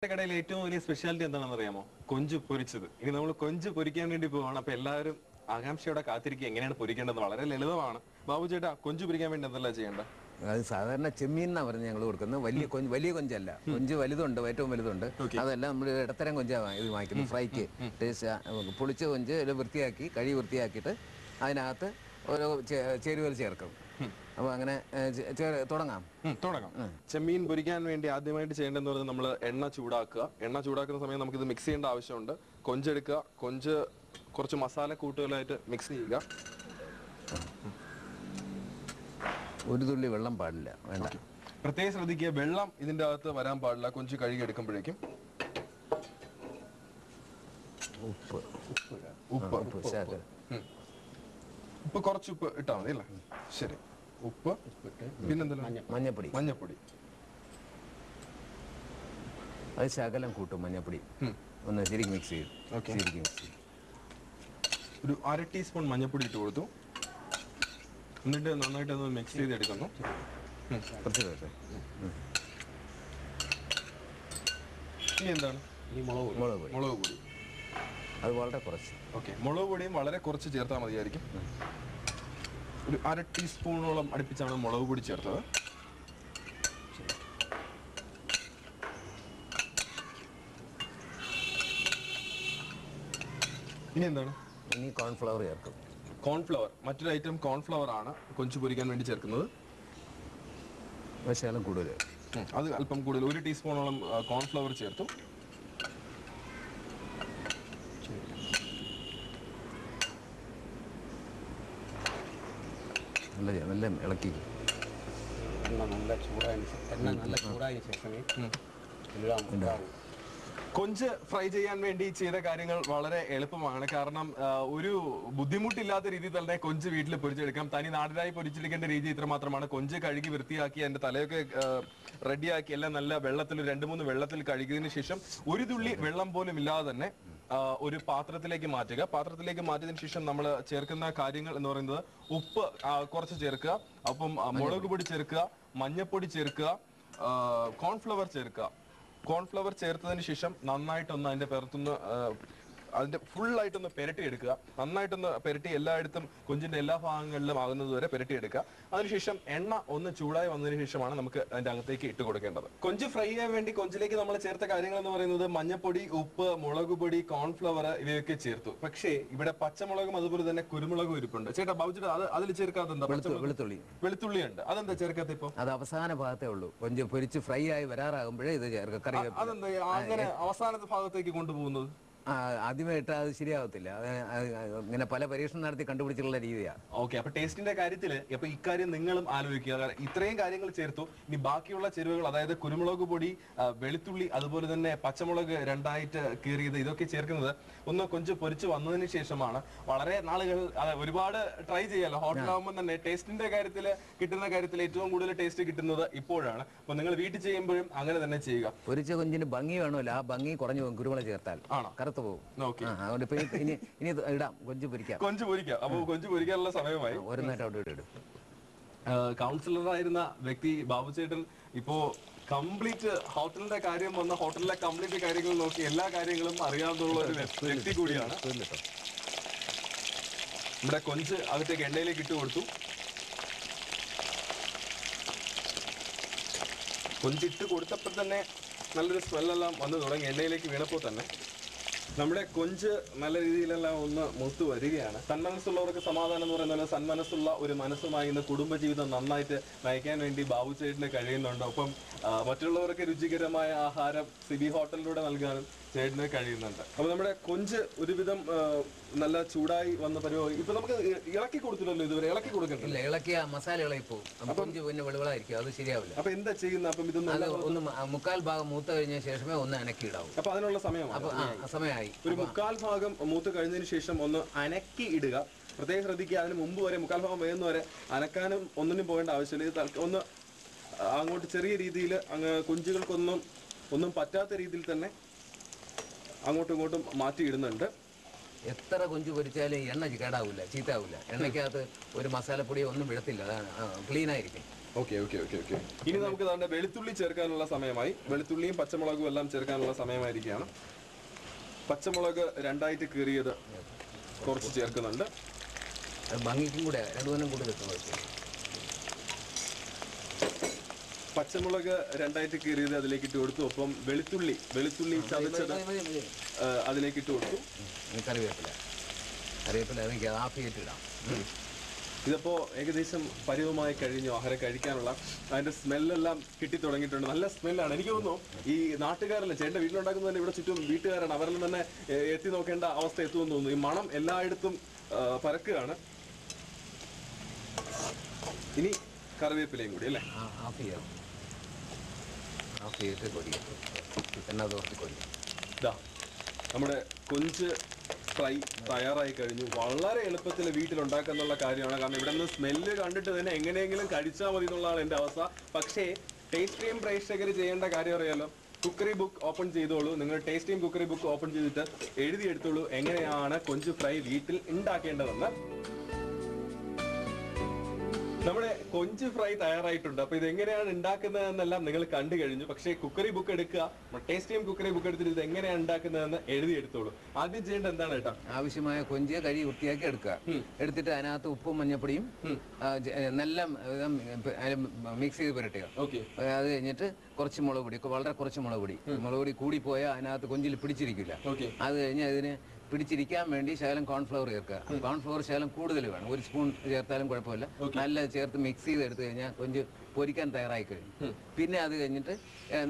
കടയിൽ ഏറ്റവും വലിയ സ്പെഷ്യാലിറ്റി എന്താണെന്ന് അറിയാമോ? കൊഞ്ച് പൊരിച്ചത്. ഇനി നമ്മൾ കൊഞ്ച് പൊരിക്കാൻ വേണ്ടി പോവാണ്. അപ്പൊ എല്ലാവരും ആകാംക്ഷയോടെ കാത്തിരിക്കുക എങ്ങനെയാണ് പൊരിക്കേണ്ടത്. വളരെ ലളിതമാണ്. ബാബു ചേട്ടാ, കൊഞ്ച് പൊരിക്കാൻ വേണ്ടി എന്തെല്ലാം ചെയ്യേണ്ട? അത് സാധാരണ ചെമ്മീൻ എന്നാ പറഞ്ഞ് ഞങ്ങൾ കൊടുക്കുന്നത്. വലിയ കൊഞ്ചല്ല, കൊഞ്ച് വലുതുണ്ട്, ഏറ്റവും വലുതുണ്ട്. അതല്ല, നമ്മൾ ഇടത്തരം കൊഞ്ചാണ് ഇത് വാങ്ങിക്കുന്നത്. ഫ്രൈക്ക് ടേസ്റ്റ് പൊളിച്ച കൊഞ്ച് വൃത്തിയാക്കി വൃത്തിയാക്കിയിട്ട് അതിനകത്ത് ഓരോ ചേരുവകൾ ചേർക്കും. അപ്പൊ അങ്ങനെ തുടങ്ങാം. ചെമ്മീൻ പൊരിക്കാൻ വേണ്ടി ആദ്യമായിട്ട് ചെയ്യേണ്ടതെന്ന് പറഞ്ഞാൽ നമ്മൾ എണ്ണ ചൂടാക്കുക. എണ്ണ ചൂടാക്കുന്ന സമയം നമുക്കിത് മിക്സ് ചെയ്യേണ്ട ആവശ്യമുണ്ട്. കൊഞ്ചെടുക്കുക, കൊഞ്ച് കുറച്ച് മസാല കൂട്ടുകളായിട്ട് മിക്സ് ചെയ്യുക. ഒരു തുള്ളി വെള്ളം പാടില്ല, വേണ്ട. പ്രത്യേകം ശ്രദ്ധിക്കുക, വെള്ളം ഇതിന്റെ അകത്ത് വരാൻ പാടില്ല. കൊഞ്ച് കഴുകി എടുക്കുമ്പോഴേക്കും ഉപ്പ് കുറച്ച് ഉപ്പ് ഇട്ടാൽ മതി അല്ലേ? ശരി, ഉപ്പ്, പിന്നെന്താ? മഞ്ഞപ്പൊടി. അത് ശകലം കൂട്ടും മഞ്ഞപ്പൊടി. ഒന്ന് ശരിക്കും മിക്സ് ചെയ്യും. ഒരു 1/2 ടീസ്പൂൺ മഞ്ഞപ്പൊടി ഇട്ട് കൊടുത്തു. എന്നിട്ട് നന്നായിട്ട് ഒന്ന് മിക്സ് ചെയ്തെടുക്കുന്നു. ഇനി എന്താണ്? മുളക് പൊടി. അത് വളരെ കുറച്ച്. ഓക്കെ, മുളക് പൊടിയും വളരെ കുറച്ച് ചേർത്താൽ മതിയായിരിക്കും. ഒരു 1/2 ടീസ്പൂണോളം അടുപ്പിച്ചാണ് മുളക് പൊടി ചേർത്തത്. ഇനി എന്താണ്? ഇനി കോൺഫ്ലവർ ചേർക്കും. കോൺഫ്ലവർ, മറ്റൊരു ഐറ്റം കോൺഫ്ലവർ ആണ് കൊഞ്ച് പൊരിക്കാൻ വേണ്ടി ചേർക്കുന്നത്. ശകലം കൂടുതൽ, അത് അല്പം കൂടുതൽ, 1 ടീസ്പൂണോളം കോൺഫ്ലവർ ചേർത്തു. നല്ല ഇളക്കി. നല്ല ചൂടായ ശേഷമേ കൊഞ്ച് ഫ്രൈ ചെയ്യാൻ വേണ്ടി ചെയ്ത കാര്യങ്ങൾ വളരെ എളുപ്പമാണ്. കാരണം ഒരു ബുദ്ധിമുട്ടില്ലാത്ത രീതിയിൽ തന്നെ കൊഞ്ച് വീട്ടിൽ പൊരിച്ചെടുക്കാം. തനി നാടിനായി പൊരിച്ചെടുക്കേണ്ട രീതി ഇത്രമാത്രമാണ്. കൊഞ്ച് കഴുകി വൃത്തിയാക്കി അതിന്റെ തലയൊക്കെ റെഡിയാക്കി എല്ലാം നല്ല വെള്ളത്തിൽ 2-3 വെള്ളത്തിൽ കഴുകിയതിനു ശേഷം ഒരു തുള്ളി വെള്ളം പോലും ഇല്ലാതെ തന്നെ ഒരു പാത്രത്തിലേക്ക് മാറ്റുക. പാത്രത്തിലേക്ക് മാറ്റിയതിനു ശേഷം നമ്മൾ ചേർക്കുന്ന കാര്യങ്ങൾ എന്ന് പറയുന്നത് ഉപ്പ് കുറച്ച് ചേർക്കുക, അപ്പം മുളക് പൊടി ചേർക്കുക, മഞ്ഞപ്പൊടി ചേർക്കുക, കോൺഫ്ലവർ ചേർക്കുക. കോൺഫ്ലവർ ചേർത്തതിന് ശേഷം നന്നായിട്ടൊന്ന് അതിന്റെ പുറത്തുനിന്ന് അതിന്റെ ഫുള്ളായിട്ടൊന്ന് പെരട്ടിയെടുക്കുക. നന്നായിട്ടൊന്ന് പെരട്ടി എല്ലായിടത്തും കൊഞ്ചിന്റെ എല്ലാ ഭാഗങ്ങളിലും ആകുന്നത് വരെ പെരട്ടിയെടുക്കുക. അതിനുശേഷം എണ്ണ ഒന്ന് ചൂടായി വന്നതിന് ശേഷമാണ് നമുക്ക് അതിന്റെ അകത്തേക്ക് ഇട്ട് കൊടുക്കേണ്ടത്. കൊഞ്ച് ഫ്രൈ ചെയ്യാൻ വേണ്ടി കൊഞ്ചിലേക്ക് നമ്മൾ ചേർത്ത കാര്യങ്ങൾ എന്ന് പറയുന്നത് മഞ്ഞപ്പൊടി, ഉപ്പ്, മുളക് പൊടി, കോൺഫ്ലവർ ഇവയൊക്കെ ചേർത്തു. പക്ഷേ ഇവിടെ പച്ചമുളകും അതുപോലെ തന്നെ കുരുമുളകും ഇരിപ്പുണ്ട്. ചേട്ടാ, ബാബുചേട്ടാ, അതിൽ ചേർക്കാത്ത എന്താ? വെളുത്തുള്ളി ഉണ്ട്. അതെന്താ ചേർക്കാത്ത? ഇപ്പൊ അത് അവസാന ഭാഗത്തേ ഉള്ളൂ. കൊഞ്ച് പൊരിച്ച് ഫ്രൈ ആയി വരാറാകുമ്പോഴേ ഇത് ചേർക്കുക. അതെന്താ അങ്ങനെ അവസാനത്തെ ഭാഗത്തേക്ക് കൊണ്ടുപോകുന്നത്? ആദ്യമായിട്ട് അത് ശരിയാവത്തില്ല. ഇങ്ങനെ പല പരീക്ഷണം നടത്തി കണ്ടുപിടിച്ചിട്ടുള്ള രീതിയാണ്. ഓക്കെ, അപ്പൊ ടേസ്റ്റിന്റെ കാര്യത്തിൽ അപ്പൊ ഇക്കാര്യം നിങ്ങളും ആലോചിക്കുക. ഇത്രയും കാര്യങ്ങൾ ചേർത്തു. ഇനി ബാക്കിയുള്ള ചേരുവകൾ, അതായത് കുരുമുളക് പൊടി, വെളുത്തുള്ളി, അതുപോലെ തന്നെ പച്ചമുളക് 2ആയിട്ട് കീറിയത്, ഇതൊക്കെ ചേർക്കുന്നത് ഒന്ന് കൊഞ്ച് പൊരിച്ച് വന്നതിന് ശേഷമാണ്. വളരെ നാളുകൾ ഒരുപാട് ട്രൈ ചെയ്യാലോ ഹോട്ടലാകുമ്പോൾ തന്നെ. ടേസ്റ്റിന്റെ കാര്യത്തിൽ കിട്ടുന്ന കാര്യത്തിൽ ഏറ്റവും കൂടുതൽ ടേസ്റ്റ് കിട്ടുന്നത് ഇപ്പോഴാണ്. അപ്പൊ നിങ്ങൾ വീട്ടിൽ ചെയ്യുമ്പോഴും അങ്ങനെ തന്നെ ചെയ്യുക. പൊരിച്ച കൊഞ്ചിന് ഭംഗി വേണമല്ലോ, ആ ഭംഗി കുറഞ്ഞു പോകും കുരുമുളക് ചേർത്താൽ. ആണോ? കറുത്തു പോകും. അതുകൊണ്ട് ഇനി ഇടാം, കൊഞ്ച് പൊരിക്കാം. അപ്പൊ കൊഞ്ച് പൊരിക്കാനുള്ള സമയമായി. ഒരു നേരം അവിടെ ഇടും. കൗൺസിലറായിരുന്ന വ്യക്തി ബാബുചേട്ടൻ ഇപ്പോ കംപ്ലീറ്റ് ഹോട്ടലിന്റെ കാര്യം വന്ന ഹോട്ടലിലെ കംപ്ലീറ്റ് കാര്യങ്ങൾ നോക്കി എല്ലാ കാര്യങ്ങളും അറിയാവുന്ന ഒരു വ്യക്തി കൂടിയാണ്. നമ്മുടെ കൊഞ്ച് അകത്തേക്ക് എണ്ണയിലേക്ക് ഇട്ട് കൊടുത്തു. കൊഞ്ചിട്ട് കൊടുത്തപ്പോൾ തന്നെ നല്ലൊരു സ്മെല്ലെല്ലാം വന്നു തുടങ്ങി. എണ്ണയിലേക്ക് വീണപ്പോൾ തന്നെ നമ്മുടെ കൊഞ്ച് നല്ല രീതിയിലെല്ലാം ഒന്ന് മൂത്ത് വരികയാണ്. സന്മനസ്സുള്ളവർക്ക് സമാധാനം എന്ന് പറയുന്ന പോലെ സന്മനസ്സുള്ള ഒരു മനസ്സുമായി ഇന്ന് കുടുംബജീവിതം നന്നായിട്ട് നയിക്കാൻ വേണ്ടി ബാബുചേട്ടന് കഴിയുന്നുണ്ട്. ഒപ്പം മറ്റുള്ളവർക്ക് രുചികരമായ ആഹാരം സിബി ഹോട്ടലിലൂടെ നൽകാനും ചേട്ടന് കഴിയുന്നുണ്ട്. അപ്പൊ നമ്മുടെ കൊഞ്ച് ഒരുവിധം നല്ല ചൂടായി വന്ന പരിപാടി ഇപ്പൊ നമുക്ക് ഇളക്കി കൊടുത്തില്ലല്ലോ ഇതുവരെ. ഇളക്കി കൊടുക്കണ്ടില്ല. ഇളക്കിയ മസാല ഇളകിപ്പോ കൊഞ്ച് പിന്നെ വെളുവിളായിരിക്കും, അത് ശരിയാവില്ല. അപ്പൊ എന്താ ചെയ്യുന്നത്? അപ്പം ഇതൊന്നും ഒന്ന് 1/4 ഭാഗം മൂത്ത് കഴിഞ്ഞ ശേഷമേ ഒന്ന് അനക്കിയിടാവും. അപ്പൊ അതിനുള്ള സമയമായി. ഒരു 1/4 ഭാഗം മൂത്ത് കഴിഞ്ഞതിന് ശേഷം ഒന്ന് അനക്കി ഇടുക. പ്രത്യേകം ശ്രദ്ധിക്കുക, അതിന് മുമ്പ് വരെ 1/4 ഭാഗം വേകുന്ന വരെ അനക്കാനും ഒന്നിനും പോകേണ്ട ആവശ്യമില്ല. ഇത് ഒന്ന് അങ്ങോട്ട് ചെറിയ രീതിയിൽ കൊഞ്ചുകൾക്കൊന്നും പറ്റാത്ത രീതിയിൽ തന്നെ അങ്ങോട്ടും ഇങ്ങോട്ടും മാറ്റിയിടുന്നുണ്ട്. എത്ര കൊഞ്ച് പൊരിച്ചാലും എണ്ണ കേടാവില്ല, ചീത്താവില്ല. എണ്ണയ്ക്കകത്ത് ഒരു മസാലപ്പൊടിയോ ഒന്നും വിടത്തില്ല, അതാണ് ക്ലീൻ ആയിരിക്കും. Okay okay okay okay. ഇനി നമുക്ക് തന്നെ വെളുത്തുള്ളി ചേർക്കാനുള്ള സമയമായി. വെളുത്തുള്ളിയും പച്ചമുളകും എല്ലാം ചേർക്കാനുള്ള സമയമായിരിക്കുകയാണ്. പച്ചമുളക് രണ്ടായിട്ട് കീറിയത് കുറച്ച് ചേർക്കുന്നുണ്ട്. ഭംഗിക്കും കൂടെ രണ്ടുമൂന്നും കൂടി വെക്കണം. പച്ചമുളക് രണ്ടായിട്ട് കീറിയത് അതിലേക്ക് ഇട്ട് കൊടുത്തു. ഒപ്പം വെളുത്തുള്ളി ചതച്ചത് അതിലേക്ക് ഇട്ട് കൊടുത്തു. കറിവേപ്പില അതിലേക്ക് ഹാഫ് ചെയ്തിട്ട് ഇടാം. ഇതിപ്പോ ഏകദേശം പരിവമായി കഴിഞ്ഞു. ആഹാരം കഴിക്കാനുള്ള അതിന്റെ സ്മെല്ലെല്ലാം കിട്ടി തുടങ്ങിയിട്ടുണ്ട്. നല്ല സ്മെല്ലാണ്. എനിക്ക് തോന്നുന്നു ഈ നാട്ടുകാരല്ല ചേട്ടൻ്റെ വീട്ടിലുണ്ടാക്കുന്നത് തന്നെ ഇവിടെ ചുറ്റും വീട്ടുകാരാണ്. അവരിൽ തന്നെ എത്തി നോക്കേണ്ട അവസ്ഥ എത്തുമെന്ന് തോന്നുന്നു. ഈ മണം എല്ലായിടത്തും പരക്കുകയാണ്. ഇനി കറിവേപ്പിലയും കൂടി അല്ലേ? ഹാഫ് ചെയ്യാം. ഹാഫ് ചെയ്തിട്ട് കൊടിയും എണ്ണ തോർത്തി കൊടിയും. ഇതാ നമ്മുടെ കൊഞ്ച് ഫ്രൈ തയ്യാറായി കഴിഞ്ഞു. വളരെ എളുപ്പത്തിൽ വീട്ടിലുണ്ടാക്കാന്നുള്ള കാര്യമാണ്. കാരണം ഇവിടെ നിന്ന് സ്മെല്ല് കണ്ടിട്ട് തന്നെ എങ്ങനെയെങ്കിലും കഴിച്ചാൽ മതി എന്നുള്ളതാണ് എൻ്റെ അവസ്ഥ. പക്ഷേ ടേസ്റ്റ് ടീം പ്രേക്ഷകർ ചെയ്യേണ്ട കാര്യം അറിയാലോ. കുക്കറി ബുക്ക് ഓപ്പൺ ചെയ്തോളൂ. നിങ്ങൾ taste team cookery book open ചെയ്തിട്ട് എഴുതിയെടുത്തോളൂ എങ്ങനെയാണ് കൊഞ്ച് ഫ്രൈ വീട്ടിൽ ഉണ്ടാക്കേണ്ടതെന്ന്. നമ്മുടെ കൊഞ്ച് ഫ്രൈ തയ്യാറായിട്ടുണ്ട്. അപ്പൊ ഇത് എങ്ങനെയാണ് ഉണ്ടാക്കുന്നതെന്നെല്ലാം നിങ്ങൾ കണ്ടു കഴിഞ്ഞു. പക്ഷേ കുക്കറി ബുക്ക് എടുക്കുക, ടേസ്റ്റ് ടീം കുക്കറി ബുക്ക് എടുത്തിട്ട് ഇത് എങ്ങനെയാണ് ഉണ്ടാക്കുന്നതെന്ന് എഴുതിയെടുത്തോളൂ. ആദ്യം ചെയ്യേണ്ടത് എന്താണ് കേട്ടോ? ആവശ്യമായ കൊഞ്ച് കഴുകി വൃത്തിയാക്കി എടുക്കുക. എടുത്തിട്ട് അതിനകത്ത് ഉപ്പും മഞ്ഞപ്പൊടിയും നല്ല മിക്സ് ചെയ്ത് പുരട്ടുക. ഓക്കെ. അത് കഴിഞ്ഞിട്ട് കുറച്ച് മുളക് പൊടി, വളരെ കുറച്ച് മുളക് പൊടി കൂടി പോയാൽ അതിനകത്ത് കൊഞ്ചിൽ പിടിച്ചിരിക്കില്ല. അത് കഴിഞ്ഞ് അതിന് പിടിച്ചിരിക്കാൻ വേണ്ടി ശകലം കോൺഫ്ലവർ ചേർക്കുക. കോൺഫ്ലവർ ശകലം കൂടുതൽ വേണം. 1 സ്പൂൺ ചേർത്താലും കുഴപ്പമില്ല. നല്ല ചേർത്ത് മിക്സ് ചെയ്ത് എടുത്തു കഴിഞ്ഞാൽ കൊഞ്ച് പൊരിക്കാൻ തയ്യാറായി കഴിഞ്ഞു. പിന്നെ അത് കഴിഞ്ഞിട്ട്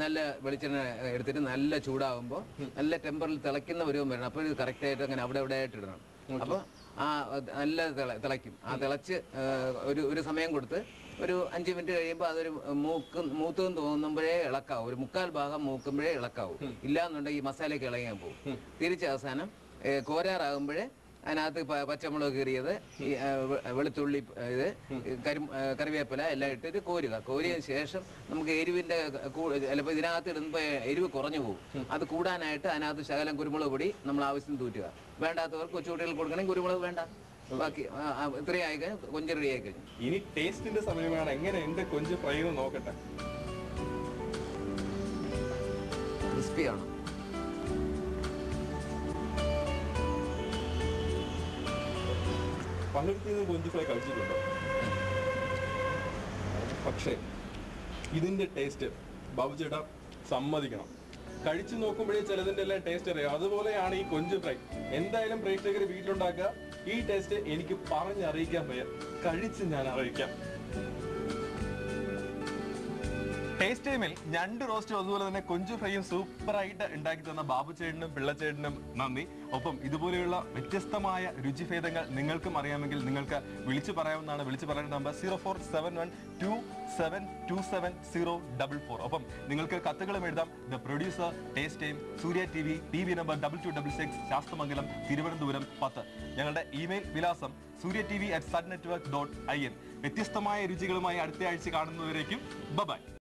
നല്ല വെളിച്ചെണ്ണ എടുത്തിട്ട് നല്ല ചൂടാകുമ്പോൾ നല്ല ടെമ്പറിൽ തിളയ്ക്കുന്ന പരുവം വരണം. അപ്പോൾ ഇത് കറക്റ്റായിട്ട് അങ്ങനെ അവിടെ ആയിട്ട് ഇടണം. അപ്പോൾ ആ നല്ല തിളയ്ക്കും. ആ തിളച്ച് ഒരു സമയം കൊടുത്ത് ഒരു 5 മിനിറ്റ് കഴിയുമ്പോൾ അതൊരു മൂത്തെന്ന് തോന്നുമ്പോഴേ ഇളക്കാവും. ഒരു 1/4 ഭാഗം മൂക്കുമ്പോഴേ ഇളക്കാവും. ഇല്ലാന്നുണ്ടെങ്കിൽ ഈ മസാലയ്ക്ക് ഇളകാൻ പോകും. തിരിച്ച് അവസാനം കോരാറാകുമ്പോഴേ അതിനകത്ത് പച്ചമുളക് കീറിയത്, വെളുത്തുള്ളി, ഇത് കറിവേപ്പില എല്ലാം ഇട്ടിട്ട് കോരിയതിന് ശേഷം നമുക്ക് എരിവിൻ്റെ ചിലപ്പോൾ ഇതിനകത്ത് ഇടുമ്പോൾ എരിവ് കുറഞ്ഞു പോകും. അത് കൂടാനായിട്ട് അതിനകത്ത് ശകലം കുരുമുളക് പൊടി നമ്മൾ ആവശ്യത്തിന് തൂറ്റുക. വേണ്ടാത്തവർക്ക് കൊച്ചുകുട്ടികൾ കൊടുക്കണമെങ്കിൽ കുരുമുളക് വേണ്ട. ബാക്കി ഇത്രയും ആയി കഴിഞ്ഞാൽ കൊഞ്ച് റെഡി ആയി കഴിഞ്ഞു. ഇനി ടേസ്റ്റിന്റെ സമയമാണ്. എങ്ങനെ എന്റെ കൊഞ്ച് ഫ്രൈ എന്ന് നോക്കട്ടെ. ക്രിസ്പിയാണ്. പലയിടത്തുനിന്ന് കൊഞ്ച് ഫ്രൈ കഴിച്ചിട്ടുണ്ടോ? പക്ഷേ ഇതിന്റെ ടേസ്റ്റ് ബാബു ചേട്ടാ സമ്മതിക്കണം. കഴിച്ചു നോക്കുമ്പോഴേ ചിലതിന്റെ എല്ലാം ടേസ്റ്റ് അറിയാം. അതുപോലെയാണ് ഈ കൊഞ്ച് ഫ്രൈ. എന്തായാലും പ്രേക്ഷകർ വീട്ടിലുണ്ടാക്കുക. ഈ ടേസ്റ്റ് എനിക്ക് പറഞ്ഞറിയിക്കാൻ വയ്യ. കഴിച്ച് ഞാൻ അറിയിക്കാം. ടേസ്റ്റ് ടൈമിൽ ഞണ്ട് റോസ്റ്റും അതുപോലെ തന്നെ കൊഞ്ചു ഫ്രൈയും സൂപ്പറായിട്ട് ഉണ്ടാക്കി തന്ന ബാബു ചേട്ടനും പിള്ളച്ചേട്ടനും നന്ദി. ഒപ്പം ഇതുപോലെയുള്ള വ്യത്യസ്തമായ രുചിഭേദങ്ങൾ നിങ്ങൾക്കും അറിയാമെങ്കിൽ നിങ്ങൾക്ക് വിളിച്ചു പറയാവുന്നതാണ്. വിളിച്ചു പറയുന്ന നമ്പർ 047127274044. ഒപ്പം നിങ്ങൾക്ക് കത്തുകളും എഴുതാം. The producer, taste time, Surya TV, PV number 2266, Sasthamangalam, Thiruvananthapuram 10. ഞങ്ങളുടെ ഇമെയിൽ വിലാസം suryatv@sunnetwork.in. വ്യത്യസ്തമായ രുചികളുമായി അടുത്ത ആഴ്ച കാണുന്നവരേക്കും ബൈ.